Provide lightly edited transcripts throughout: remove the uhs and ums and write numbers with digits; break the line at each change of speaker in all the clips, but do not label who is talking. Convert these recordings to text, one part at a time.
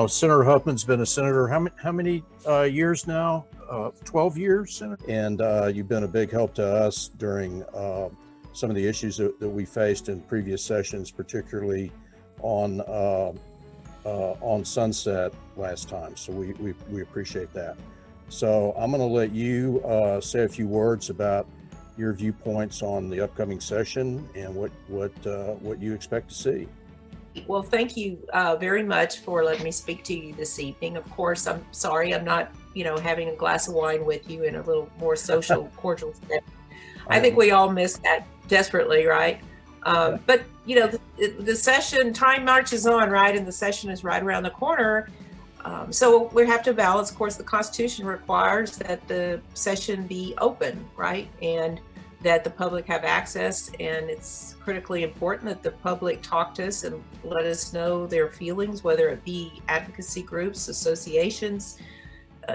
Senator Huffman's been a senator how many years now? 12 years, Senator? And you've been a big help to us during some of the issues that we faced in previous sessions, particularly on Sunset last time. So we appreciate that. So I'm going to let you say a few words about your viewpoints on the upcoming session and what you expect to see.
Well, thank you very much for letting me speak to you this evening. Of course, I'm sorry I'm not, having a glass of wine with you in a little more social, cordial setting. I think we all miss that desperately, right? But, the session, time marches on, right? And the session is right around the corner. So we have to balance. Of course, the Constitution requires that the session be open, right? And that the public have access, and it's critically important that the public talk to us and let us know their feelings, whether it be advocacy groups, associations,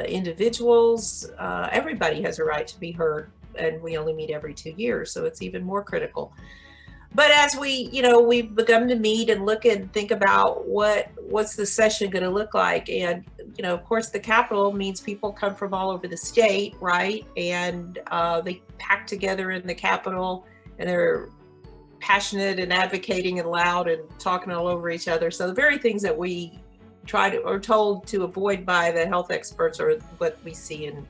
individuals. Everybody has a right to be heard, and we only meet every 2 years, so it's even more critical. But as we've begun to meet and look and think about what's the session going to look like, and of course, the Capitol means people come from all over the state, right? And they pack together in the Capitol, and they're passionate and advocating and loud and talking all over each other. So the very things that we are told to avoid by the health experts are what we see in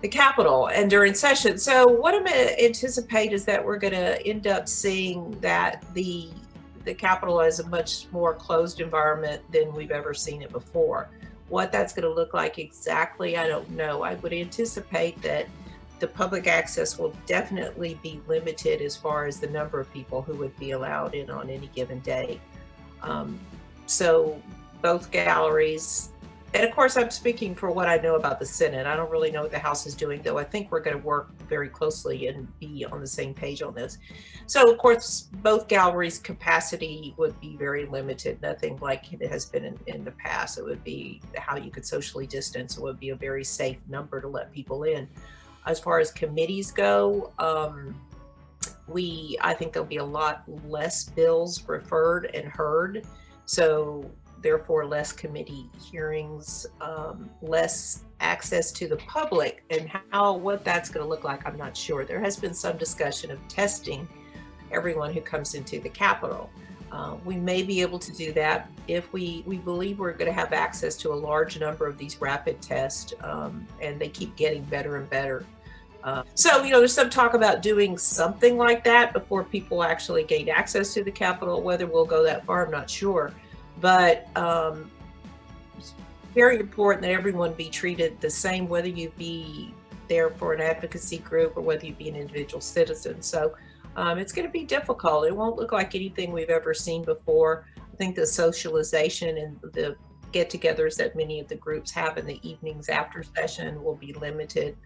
the Capitol and during session. So what I'm going to anticipate is that we're going to end up seeing that the Capitol is a much more closed environment than we've ever seen it before. What that's going to look like exactly, I don't know. I would anticipate that the public access will definitely be limited as far as the number of people who would be allowed in on any given day. So both galleries, and of course, I'm speaking for what I know about the Senate. I don't really know what the House is doing, though I think we're going to work very closely and be on the same page on this. So, of course, both galleries' capacity would be very limited, nothing like it has been in the past. It would be how you could socially distance. It would be a very safe number to let people in. As far as committees go, I think there'll be a lot less bills referred and heard. So therefore less committee hearings, less access to the public, and what that's going to look like, I'm not sure. There has been some discussion of testing everyone who comes into the Capitol. We may be able to do that if we believe we're going to have access to a large number of these rapid tests, and they keep getting better and better. So, there's some talk about doing something like that before people actually gain access to the Capitol. Whether we'll go that far, I'm not sure. But it's very important that everyone be treated the same, whether you be there for an advocacy group or whether you be an individual citizen. So it's going to be difficult. It won't look like anything we've ever seen before. I think the socialization and the get-togethers that many of the groups have in the evenings after session will be limited.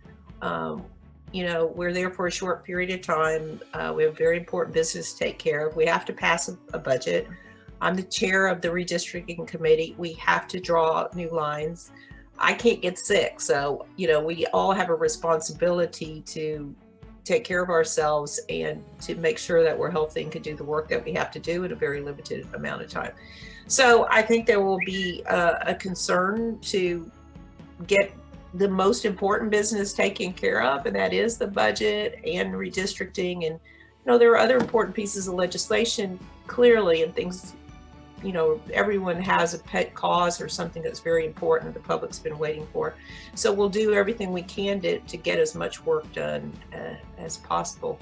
We're there for a short period of time. We have very important business to take care of. We have to pass a budget. I'm the chair of the redistricting committee. We have to draw new lines. I can't get sick. So, we all have a responsibility to take care of ourselves and to make sure that we're healthy and can do the work that we have to do in a very limited amount of time. So I think there will be a concern to get the most important business taken care of, and that is the budget and redistricting. And, there are other important pieces of legislation, clearly, and things, everyone has a pet cause or something that's very important the public's been waiting for. So we'll do everything we can to get as much work done as possible.